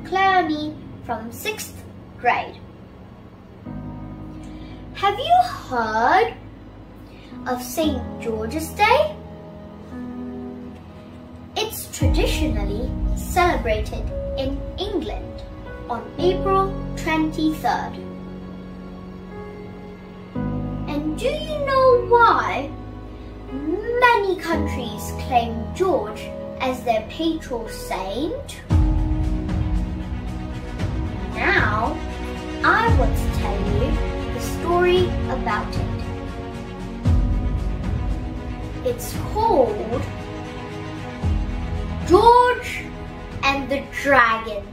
Cleone from 6th grade. Have you heard of St. George's Day? It's traditionally celebrated in England on April 23rd. And do you know why many countries claim George as their patron saint? Now, I want to tell you the story about it. It's called George and the Dragon.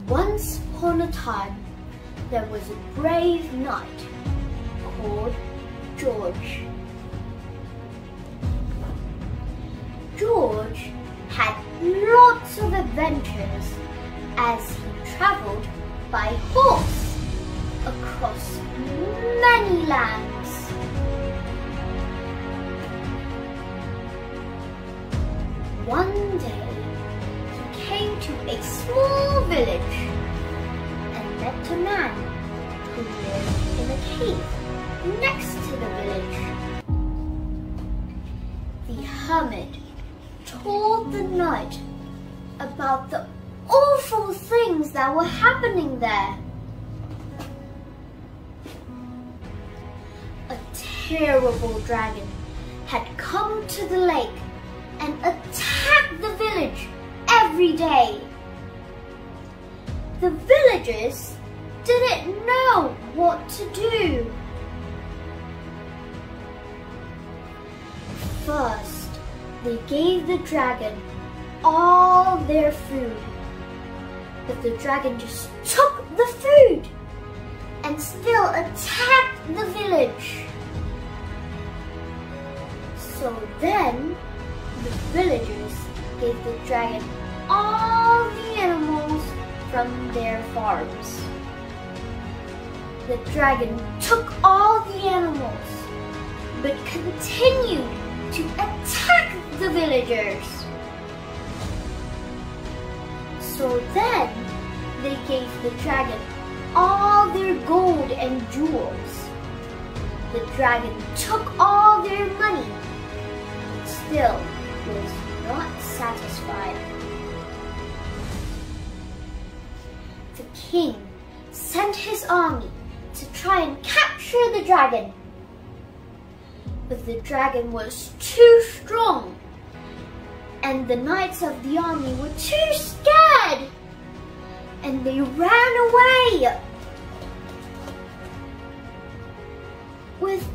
Once upon a time, there was a brave knight called George. George had lots of adventures as he travelled by horse across many lands. One day, he came to a small village and met a man who lived in a cave next to the village. The hermit told the knight about the awful things that were happening there. A terrible dragon had come to the lake and attacked the village every day. The villagers didn't know what to do. First, they gave the dragon all their food, but the dragon just took the food and still attacked the village. So then, the villagers gave the dragon all the animals from their farms. The dragon took all the animals, but continued to attack the villagers. So then, they gave the dragon all their gold and jewels. The dragon took all their money, but still was not satisfied. The king sent his army to try and capture the dragon. But the dragon was too strong, and the knights of the army were too scared, and they ran away with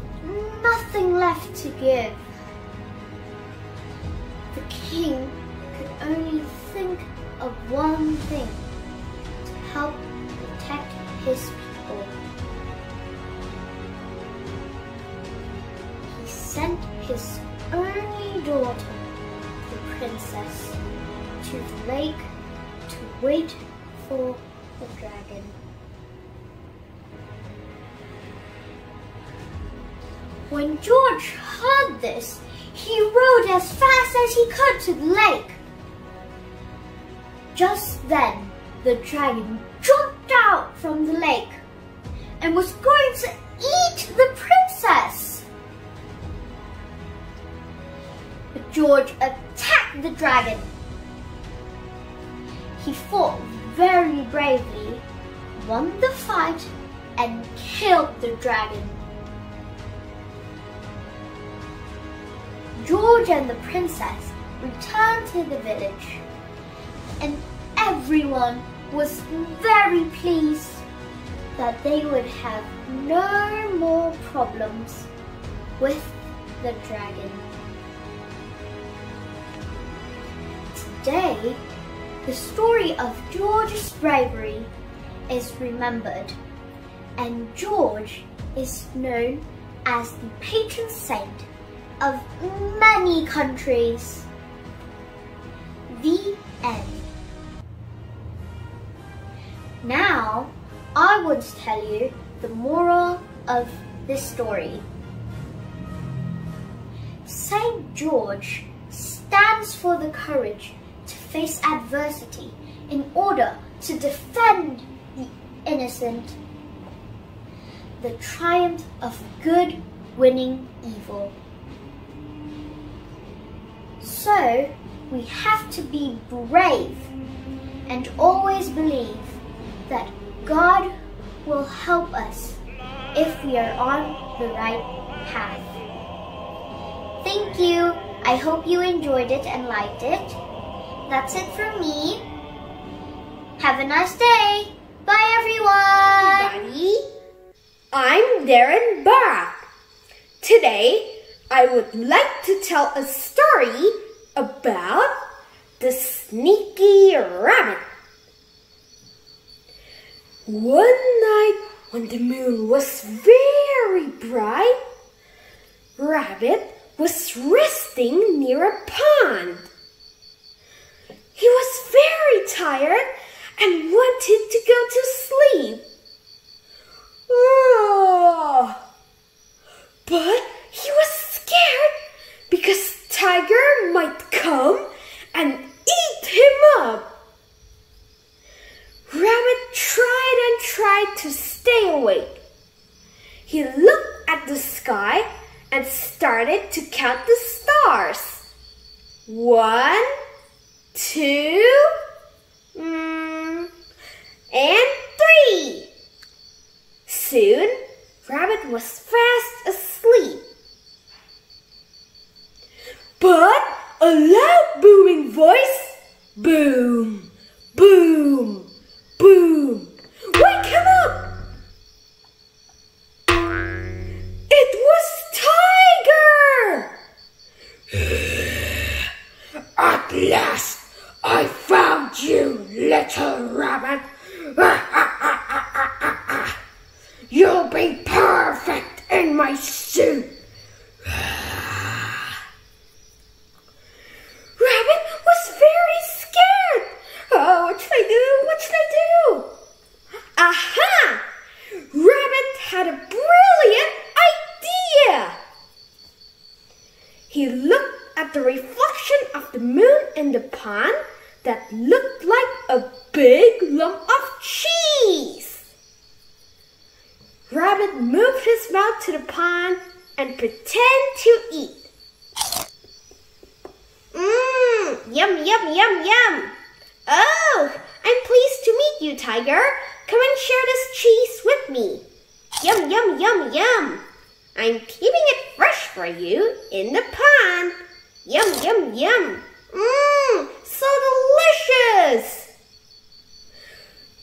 nothing left to give. The king could only think of one thing: to help protect his people. He sent his only daughter, the princess, to the lake to wait for the dragon. When George heard this, he rowed as fast as he could to the lake. Just then, the dragon jumped out from the lake and was going to eat the princess. But George attacked the dragon. He fought very bravely, won the fight, and killed the dragon. George and the princess returned to the village, and everyone was very pleased that they would have no more problems with the dragon. Today, the story of George's bravery is remembered, and George is known as the patron saint of many countries. The end. Now, I want to tell you the moral of this story. Saint George stands stands for the courage to face adversity in order to defend the innocent. The triumph of good winning evil. So, we have to be brave and always believe that God will help us if we are on the right path. Thank you. I hope you enjoyed it and liked it. That's it from me. Have a nice day. Bye, everyone. Everybody, I'm Darren Bach. Today, I would like to tell a story about the sneaky rabbit. One night when the moon was very bright, Rabbit was resting near a pond. He was very tired and wanted to go to sleep. But he was scared because Tiger might come and eat him up. Rabbit tried and tried to stay awake. He looked at the sky and started to count the stars. 1, 2, and 3. Soon, Rabbit was fast asleep. But a loud booming voice, boom, boom, boom, wake him up! It was Tiger! At last, I found you, little rabbit. You'll be perfect in my suit. Rabbit was very scared. Oh, what should I do? What should I do? Aha! Rabbit had a brilliant idea. He looked at the reflection of the moon in the pond that looked like a big lump of cheese. Rabbit moved his mouth to the pond and pretended to eat. Yum, yum, yum, yum. Oh, I'm pleased to meet you, Tiger. Come and share this cheese with me. Yum, yum, yum, yum. I'm keeping it fresh for you in the pond. Yum, yum, yum. So delicious.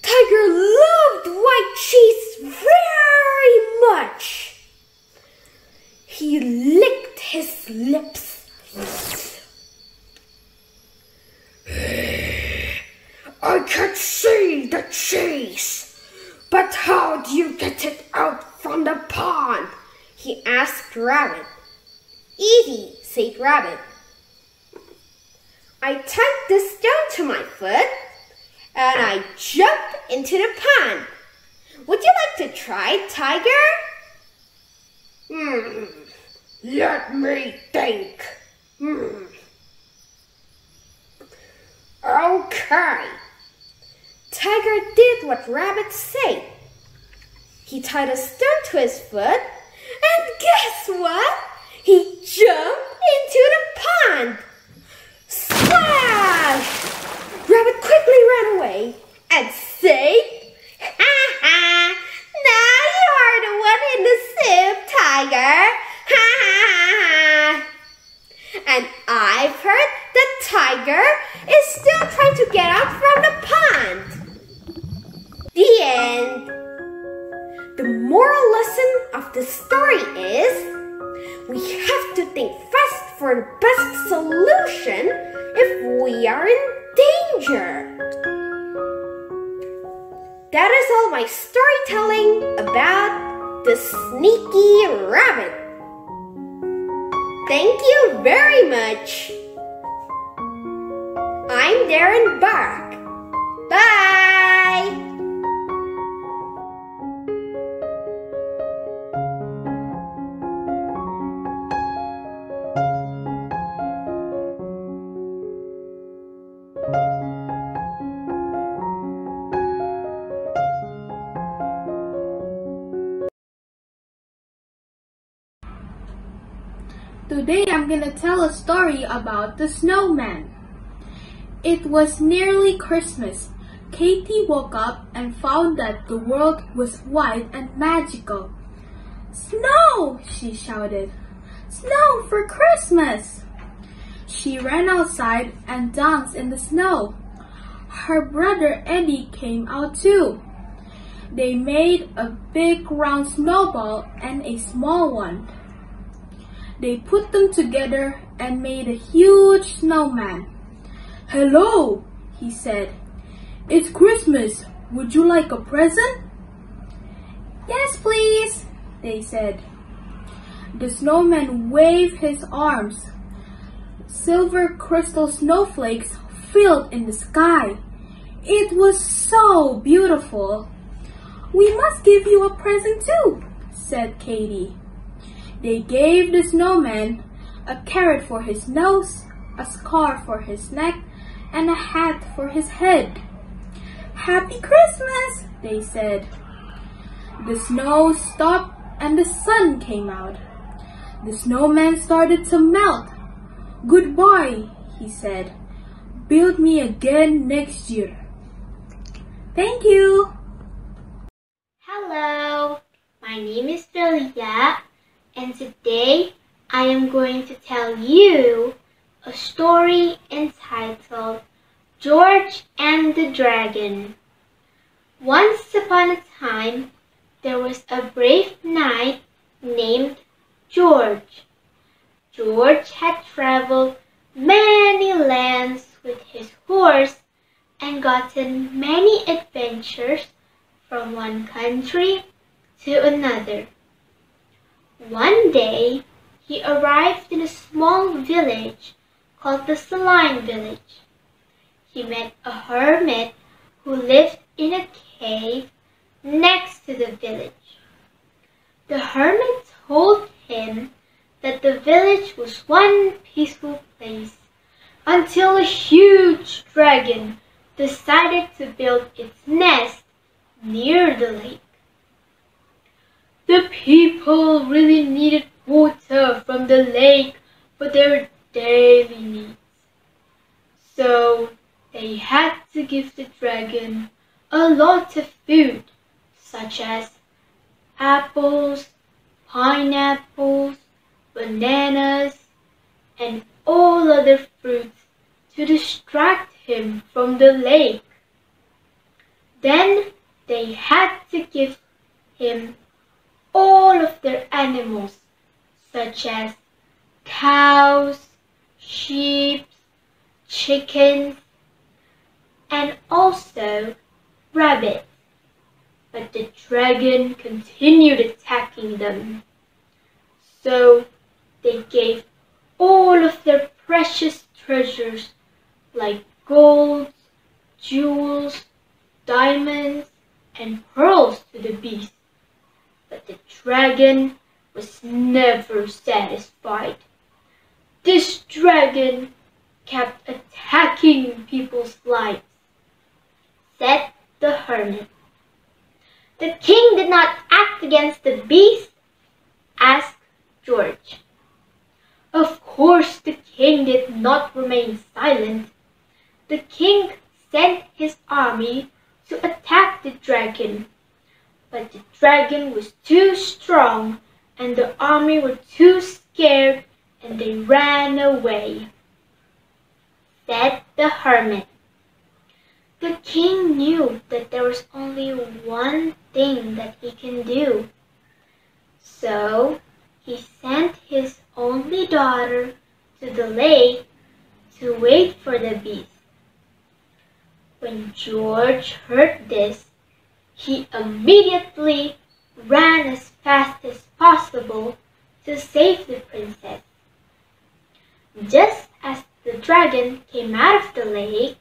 Tiger loved white cheese very much. He licked his lips. I can see the cheese, but how do you get it out from the pond? He asked Rabbit. Easy, said Rabbit. I tied this stone to my foot and I jumped into the pond. Would you like to try, Tiger? Let me think. Okay. Tiger did what Rabbit said. He tied a stone to his foot, and guess what? He jumped into the pond. Splash! Rabbit quickly ran away and said, "Ha ha! Now you are the one in the soup, Tiger! Ha ha ha! And I've heard that Tiger is still trying to get out from the pond." The end. The moral lesson of the story is we have to think fast for the best solution if we are in danger. That is all my storytelling about the sneaky rabbit. Thank you very much. I'm Darren Bach. Bye! Today I'm gonna tell a story about the snowman. It was nearly Christmas. Katie woke up and found that the world was white and magical. "Snow!" she shouted. "Snow for Christmas!" She ran outside and danced in the snow. Her brother Eddie came out too. They made a big round snowball and a small one. They put them together and made a huge snowman. "Hello," he said. "It's Christmas. Would you like a present?" "Yes, please," they said. The snowman waved his arms. Silver crystal snowflakes filled in the sky. It was so beautiful. "We must give you a present too," said Katie. They gave the snowman a carrot for his nose, a scarf for his neck, and a hat for his head. "Happy Christmas," they said. The snow stopped and the sun came out. The snowman started to melt. "Goodbye," he said. "Build me again next year." Thank you. Hello, my name is Delia, and today I am going to tell you a story entitled George and the Dragon. Once upon a time, there was a brave knight named George. George had traveled many lands with his horse and gotten many adventures from one country to another. One day, he arrived in a small village called the Saline Village. He met a hermit who lived in a cave next to the village. The hermit told him that the village was one peaceful place until a huge dragon decided to build its nest near the lake. The people really needed water from the lake for their daily needs. So they had to give the dragon a lot of food, such as apples, pineapples, bananas, and all other fruits to distract him from the lake. Then they had to give him all of their animals, such as cows, sheep, chickens, and also rabbits. But the dragon continued attacking them. So they gave all of their precious treasures like gold, jewels, diamonds, and pearls to the beast. But the dragon was never satisfied. This dragon kept attacking people's lives, said the hermit. "The king did not act against the beast?" asked George. Of course the king did not remain silent. The king sent his army to attack the dragon. But the dragon was too strong and the army were too scared and they ran away, said the hermit. The king knew that there was only one thing that he can do. So he sent his only daughter to the lake to wait for the beast. When George heard this, he immediately ran as fast as possible to save the princess. Just as the dragon came out of the lake,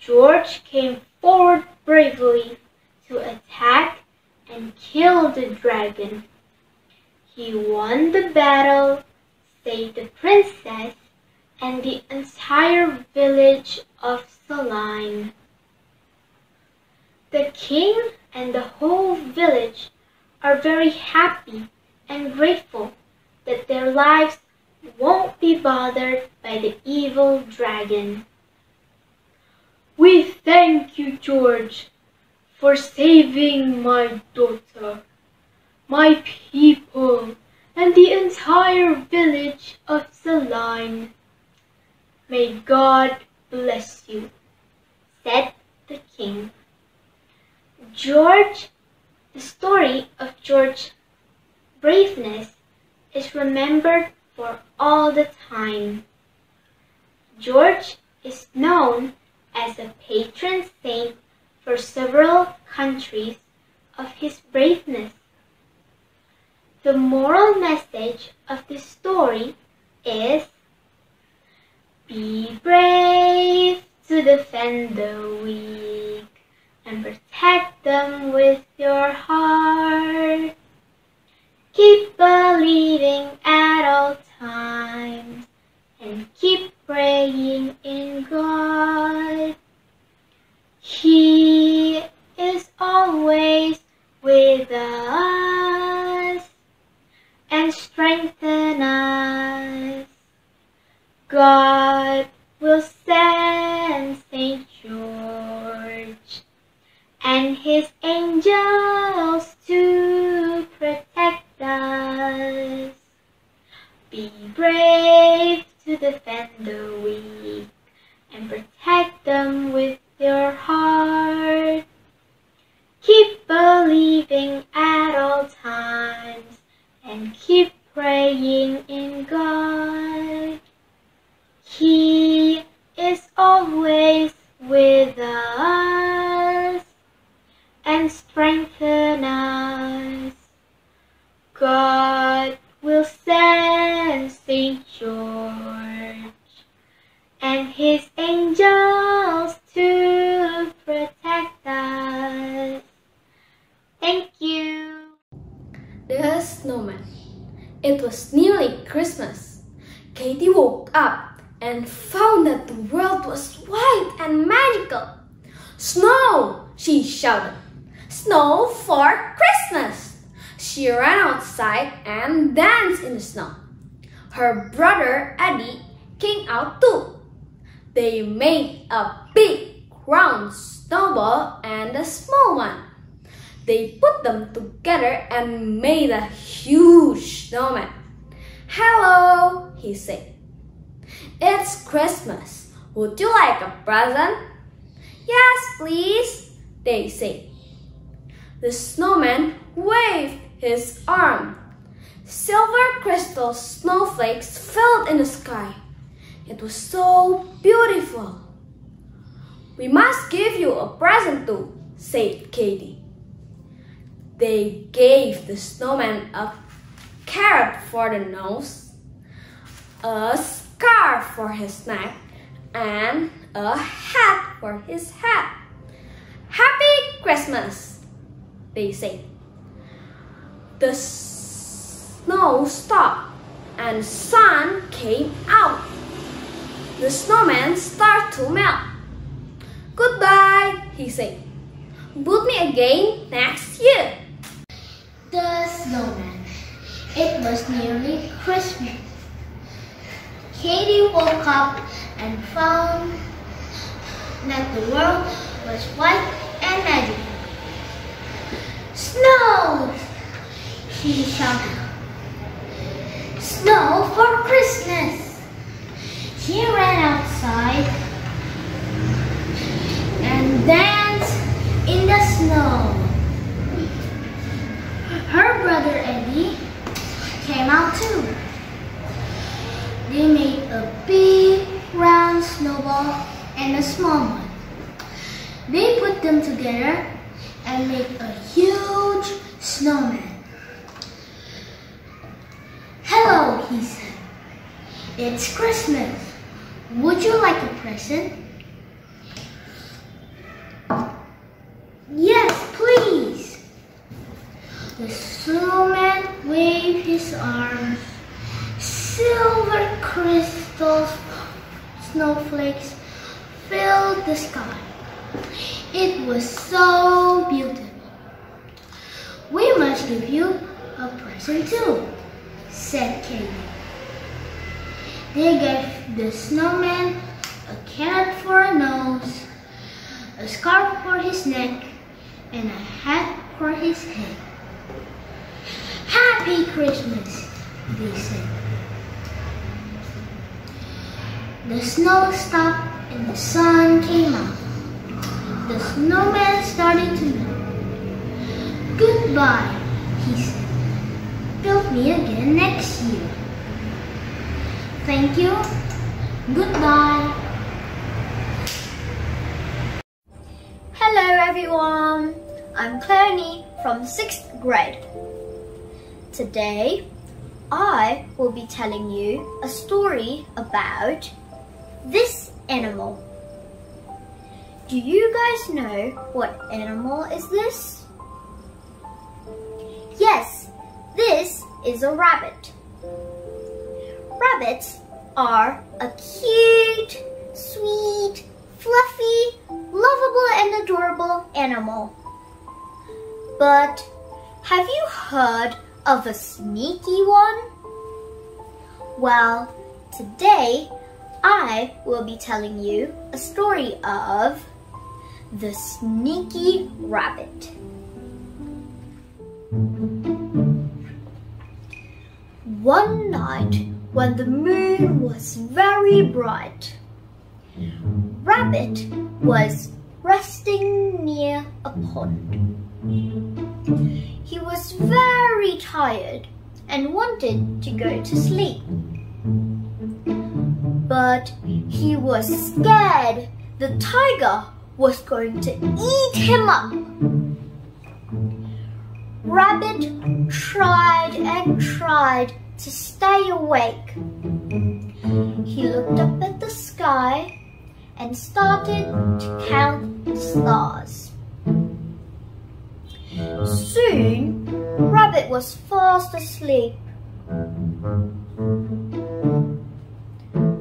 George came forward bravely to attack and kill the dragon. He won the battle, saved the princess, and the entire village of Saline. The king and the whole village are very happy and grateful that their lives won't be bothered by the evil dragon. "We thank you, George, for saving my daughter, my people, and the entire village of Saline. May God bless you," said the king. The story of George's braveness is remembered for all the time. George is known as a patron saint for several countries of his braveness. The moral message of this story is: be brave to defend the weak and protect them with your heart. Keep believing at all times and keep praying in God. He is always with us and strengthen us. God will send St. George and his angels to protect us. Be brave to defend the weak and protect them with your heart. Keep believing at all times and keep praying in God. He is always with us and strengthen us. God will send St. George and his angels to protect us. Thank you. The Snowman. It was nearly Christmas. Katie woke up and found that the world was white and magical. "Snow!" she shouted. "Snow for Christmas!" She ran outside and danced in the snow. Her brother Eddie came out too. They made a big round snowball and a small one. They put them together and made a huge snowman. "Hello," he said. "It's Christmas. Would you like a present?" "Yes, please," they said. The snowman waved his arm. Silver crystal snowflakes filled in the sky. It was so beautiful. "We must give you a present too," said Katie. They gave the snowman a carrot for the nose, a scarf for his neck, and a hat for his head. "Happy Christmas," they said. The snow stopped and the sun came out. The snowman started to melt. "Goodbye," he said. "Book me again next year." The Snowman. It was nearly Christmas. Katie woke up and found that the world was white and magical. "Snow!" she shouted. "Snow for Christmas!" She ran outside and danced in the snow. Her brother Eddie came out too. They made a big round snowball and a small one. They put them together and made a huge snowman. "Hello," he said. "It's Christmas. Would you like a present?" "Yes, please." The snowman waved his arms. Silver crystal snowflakes filled the sky. It was so beautiful. "We must give you a present too," said Katie. They gave the snowman a carrot for a nose, a scarf for his neck, and a hat for his head. Happy Christmas, they said. The snow stopped and the sun came out. The snowman started to melt. Goodbye, he said. Build me again next year. Thank you. Goodbye. Hello everyone. I'm Claire from 6th grade. Today, I will be telling you a story about this animal. Do you guys know what animal is this? Yes, this is a rabbit. Rabbits are a cute, sweet, fluffy, lovable and adorable animal. But have you heard of a sneaky one? Well, today I will be telling you a story of the sneaky rabbit. One night when the moon was very bright, Rabbit was resting near a pond. He was very tired and wanted to go to sleep. But he was scared the tiger was going to eat him up. Rabbit tried and tried to stay awake. He looked up at the sky and started to count the stars. Soon, Rabbit was fast asleep.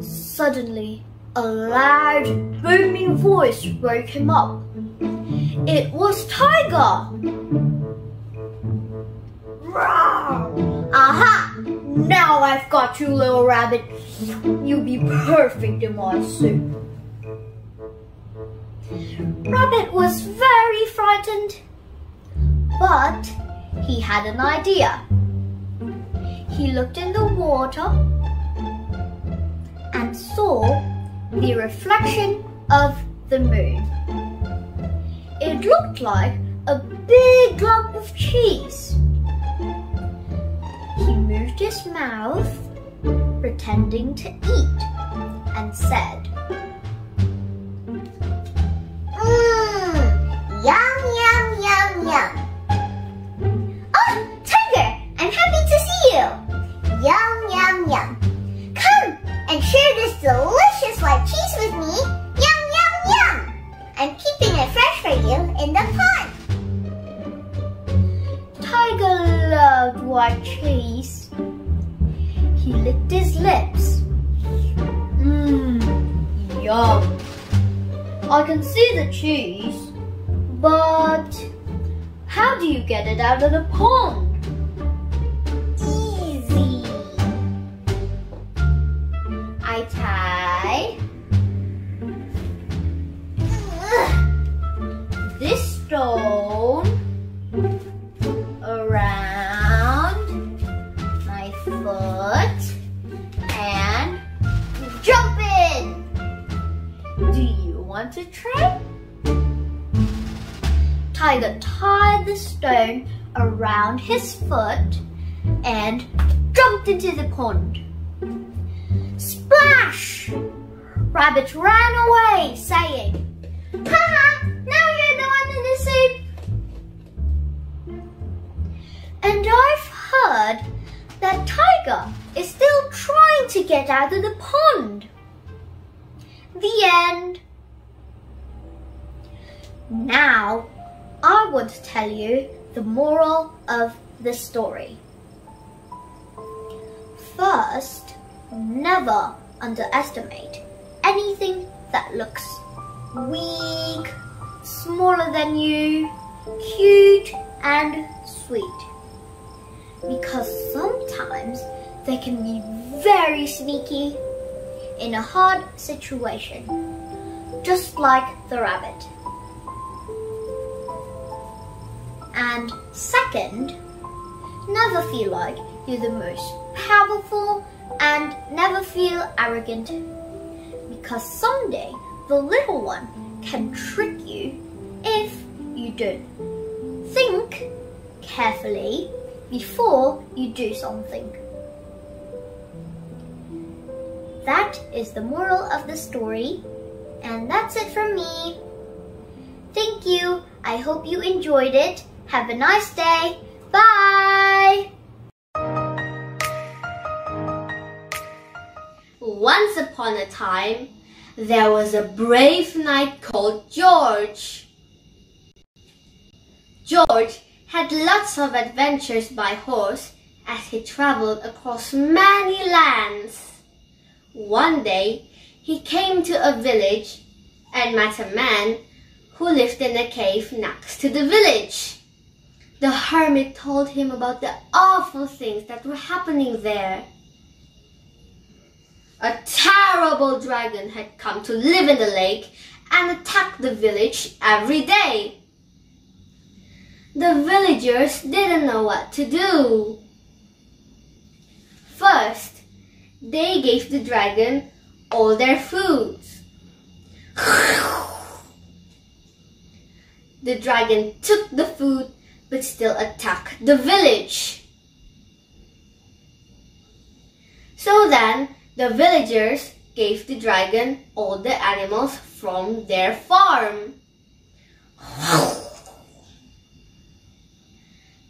Suddenly, a loud, booming voice woke him up. It was Tiger! Roar! Aha! Now I've got you, little rabbit. You'll be perfect in my soup. Rabbit was very frightened, but he had an idea. He looked in the water and saw the reflection of the moon. It looked like a big lump of cheese. He moved his mouth, pretending to eat, and said, Yum, yum, yum, yum. Oh, Tiger, I'm happy to see you. Yum, yum, yum. Come and share this delicious white cheese with me. Yum, yum, yum. I'm keeping it fresh for you in the pot. Tiger loved white cheese. He licked his lips. Yum. I can see the cheese, but how do you get it out of the pond? Easy. I tie This stone around my foot and jump in. Do you want to try? Tiger tied the stone around his foot and jumped into the pond. Splash! Rabbit ran away, saying, "Haha, now you're the one in the soup." And I've heard that Tiger is still trying to get out of the pond. The end. Now, I want to tell you the moral of the story. First, never underestimate anything that looks weak, smaller than you, cute and sweet. Because sometimes they can be very sneaky in a hard situation, just like the rabbit. And second, never feel like you're the most powerful and never feel arrogant, because someday the little one can trick you if you don't think carefully before you do something. That is the moral of the story, and that's it from me. Thank you. I hope you enjoyed it. Have a nice day. Bye! Once upon a time, there was a brave knight called George. George had lots of adventures by horse as he traveled across many lands. One day, he came to a village and met a man who lived in a cave next to the village. The hermit told him about the awful things that were happening there. A terrible dragon had come to live in the lake and attack the village every day. The villagers didn't know what to do. First, they gave the dragon all their food. The dragon took the food but still attacked the village. So then, the villagers gave the dragon all the animals from their farm.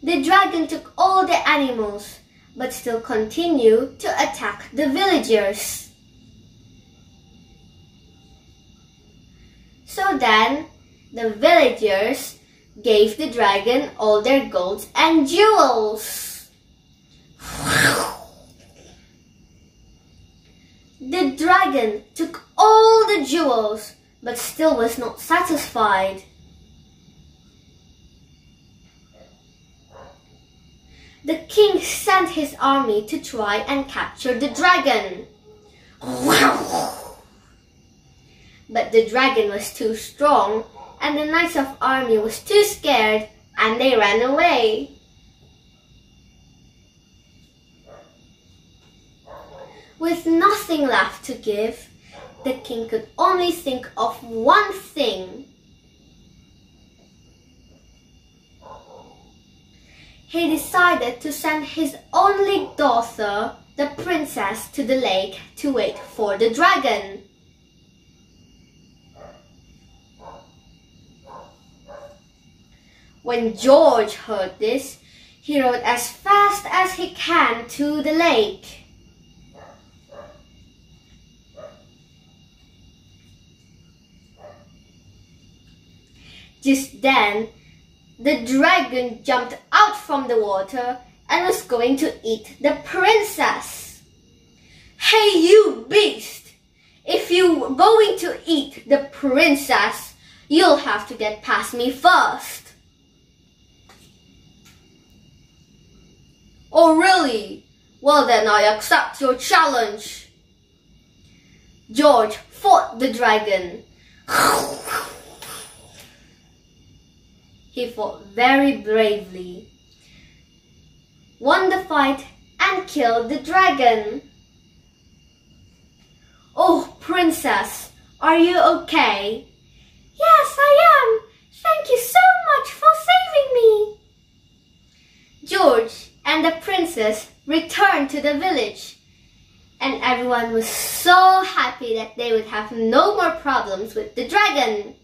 The dragon took all the animals, but still continued to attack the villagers. So then, the villagers gave the dragon all their gold and jewels. The dragon took all the jewels, but still was not satisfied. The king sent his army to try and capture the dragon. But the dragon was too strong, and the knights of army was too scared, and they ran away. With nothing left to give, the king could only think of one thing. He decided to send his only daughter, the princess, to the lake to wait for the dragon. When George heard this, he rode as fast as he can to the lake. Just then, the dragon jumped out from the water and was going to eat the princess. "Hey, you beast! If you're going to eat the princess, you'll have to get past me first." "Oh, really? Well then, I accept your challenge." George fought the dragon. He fought very bravely, won the fight, and killed the dragon. "Oh, princess, are you okay?" "Yes, I am. Thank you so much for saving me." George and the princess returned to the village, and everyone was so happy that they would have no more problems with the dragon.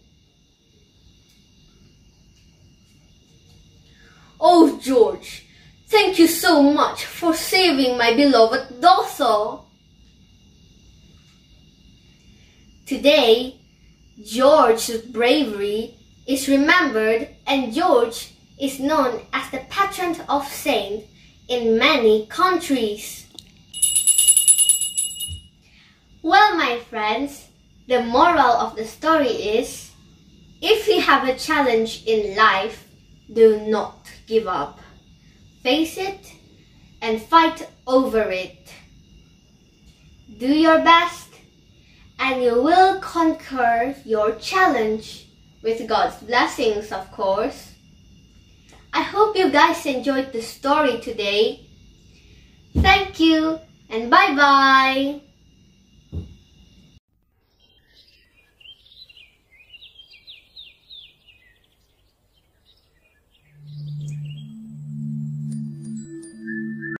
"Oh, George, thank you so much for saving my beloved daughter." Today, George's bravery is remembered, and George is known as the patron of saint in many countries. Well, my friends, the moral of the story is, if you have a challenge in life, do not give up. Face it and fight over it. Do your best and you will conquer your challenge with God's blessings, of course. I hope you guys enjoyed the story today. Thank you and bye-bye.